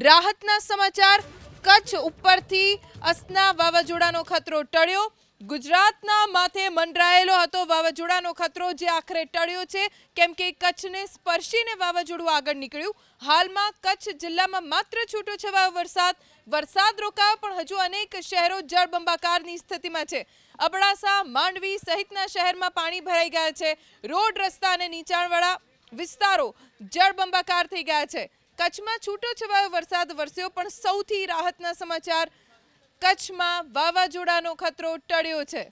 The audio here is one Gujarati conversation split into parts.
રાહતના સમાચાર કચ્છ ઉપરથી અસના વાવાઝોડાનો ખતરો ટળ્યો। ગુજરાતના માથે મંડરાયેલો હતો વાવાઝોડાનો ખતરો જે આખરે ટળ્યો છે કેમ કે કચ્છને સ્પર્શીને વાવાઝોડું આગળ નીકળ્યું। હાલમાં કચ્છ જિલ્લામાં માત્ર છૂટોછવાયો વરસાદ રોકાયો પણ હજુ અનેક શહેરો જળબંબાકારની સ્થિતિમાં છે। અબડાસા માંડવી સહિતના શહેરમાં પાણી ભરાઈ ગયા છે। રોડ રસ્તા અને નીચાણવાળા વિસ્તારો જળબંબાકાર થઈ ગયા છે। કચ્છમાં છૂટોછવાયો વરસાદ વરસ્યો પણ સૌથી રાહતના સમાચાર કચ્છમાં વાવાઝોડાનો ખતરો ટળ્યો છે।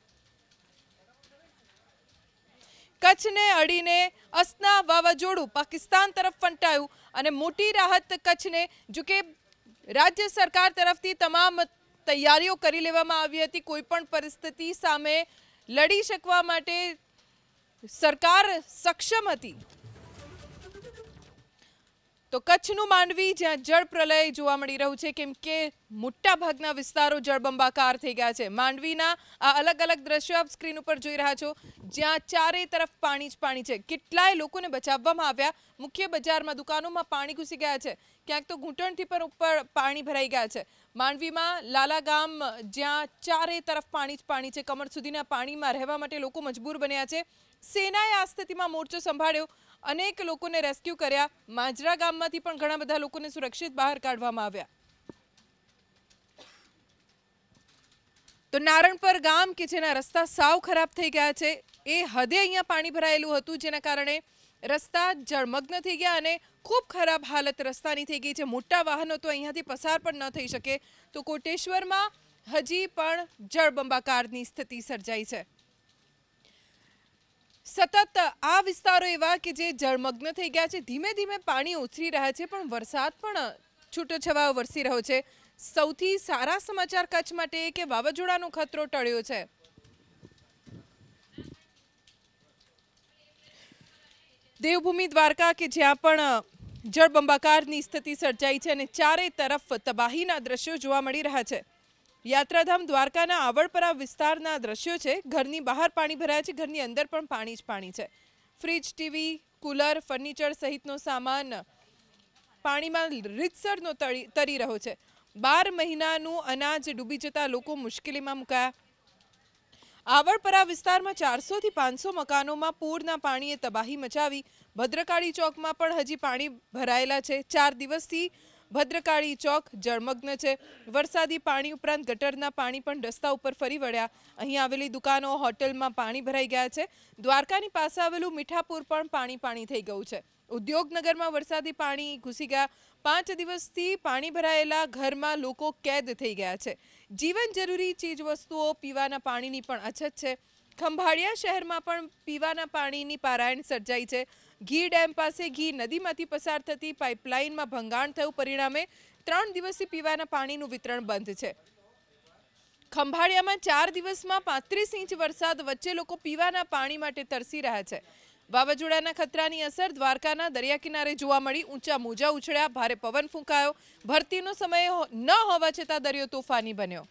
કચ્છને અડીને અસના વાવાઝોડું પાકિસ્તાન તરફ ફંટાયું અને મોટી રાહત કચ્છને જો કે રાજ્ય સરકાર તરફથી તમામ તૈયારીઓ કરી લેવામાં આવી હતી। કોઈ પણ પરિસ્થિતિ સામે લડી શકવા માટે સરકાર સક્ષમ હતી। તો કચ્છનું માંડવી જ્યાં જળ પ્રલય જોવા મળી રહ્યું છે કેમ કે મોટા ભાગના વિસ્તારો જળબંબાકાર થઈ ગયા છે। માંડવીના આ અલગ અલગ દ્રશ્યો આપ સ્ક્રીન ઉપર જોઈ રહ્યા છો જ્યાં ચારે તરફ પાણી જ પાણી છે। કેટલાય લોકોને બચાવવામાં આવ્યા। મુખ્ય બજારમાં દુકાનોમાં પાણી ઘૂસી ગયા છે। ક્યાંક તો ઘૂંટણથી પણ ઉપર પાણી ભરાઈ ગયા છે। માંડવીમાં લાલા ગામ જ્યાં ચારે તરફ પાણી જ પાણી છે। કમર સુધીના પાણીમાં રહેવા માટે લોકો મજબૂર બન્યા છે। સેનાએ આ સ્થિતિમાં મોરચો સંભાળ્યો। અનેક લોકોને રેસ્ક્યુ કર્યા। માંજરા ગામમાંથી પણ ઘણા બધા લોકોને સુરક્ષિત બહાર કાઢવામાં આવ્યા। તો નારણપર ગામ કે જેના રસ્તા સાવ ખરાબ થઈ ગયા છે એ હદે અહીંયા પાણી ભરાયેલું હતું જેના કારણે રસ્તા જળમગ્ન થઈ ગયા અને ખૂબ ખરાબ હાલત રસ્તાની થઈ ગઈ છે। મોટા વાહનો તો અહીંયાથી પસાર પણ ન થઈ શકે। તો કોટેશ્વરમાં હજી પણ જળબંબાકારની સ્થિતિ સર્જાઈ છે। સતત આ વિસ્તારો એવા કે જે જળમગ્ન થઈ ગયા છે। ધીમે ધીમે પાણી ઉછરી રહ્યા છે પણ વરસાદ પણ છૂટોછવાયો વરસી રહ્યો છે। સૌથી સારા સમાચાર કચ્છ માટે કે વાવાઝોડાનો ખતરો ટળ્યો છે। દેવભૂમિ દ્વારકા કે જ્યાં પણ જળબંબાકારની સ્થિતિ સર્જાઈ છે અને ચારે તરફ તબાહીના દ્રશ્યો જોવા મળી રહ્યા છે। યાત્રાધામ દ્વારકાના આવડપરા વિસ્તારના દ્રશ્યો છે। ઘરની બહાર પાણી ભરાયા છે, ઘરની અંદર પણ પાણી જ પાણી છે। ફ્રીજ, ટીવી, કુલર, ફર્નિચર સહિતનો સામાન પાણીમાં રીતસરનો તરી રહ્યો છે। 12 મહિનાનું અનાજ ડૂબી જતા લોકો મુશ્કેલીમાં મુકાયા। આવડપરા વિસ્તારમાં 400 થી 500 મકાનોમાં પૂરના પાણીએ તબાહી મચાવી। ભદ્રકાળી ચોકમાં પણ હજી પાણી ભરાયેલા છે। 4 દિવસથી ભદ્રકાળી ચોક જળમગ્ન છે। વરસાદી પાણી ઉપરાંત ગટરના પાણી પણ રસ્તા ઉપર ફરી વળ્યા। અહીં આવેલી દુકાનો, હોટલમાં પાણી ભરાઈ ગયા છે। દ્વારકાની પાસે આવેલું મીઠાપુર પણ પાણી થઈ ગયું છે। ઉદ્યોગનગરમાં વરસાદી પાણી ઘૂસી ગયા। 5 દિવસથી પાણી ભરાયેલા ઘરમાં લોકો કેદ થઈ ગયા છે। જીવન જરૂરી ચીજવસ્તુઓ, પીવાના પાણીની પણ અછત છે। ખંભાળિયા શહેરમાં પણ પીવાના પાણીની પારાયણ સર્જાઈ છે। ઘી ડેમ પાસે ઘી નદીમાંથી પસાર થતી પાઇપલાઇનમાં ભંગાણ થયું પરિણામે 3 દિવસથી પીવાના પાણીનું વિતરણ બંધ છે। ખંભાળિયામાં 4 દિવસમાં 35 ઇંચ વરસાદ વચ્ચે લોકો પીવાના પાણી માટે તરસી રહ્યા છે। વાવાઝોડાના ખતરાની અસર દ્વારકાના દરિયા કિનારે જોવા મળી। ઊંચા મોજા ઉછળ્યા, ભારે પવન ફૂંકાયો। ભરતીનો સમય ન હોવા છતાં દરિયો તોફાની બન્યો।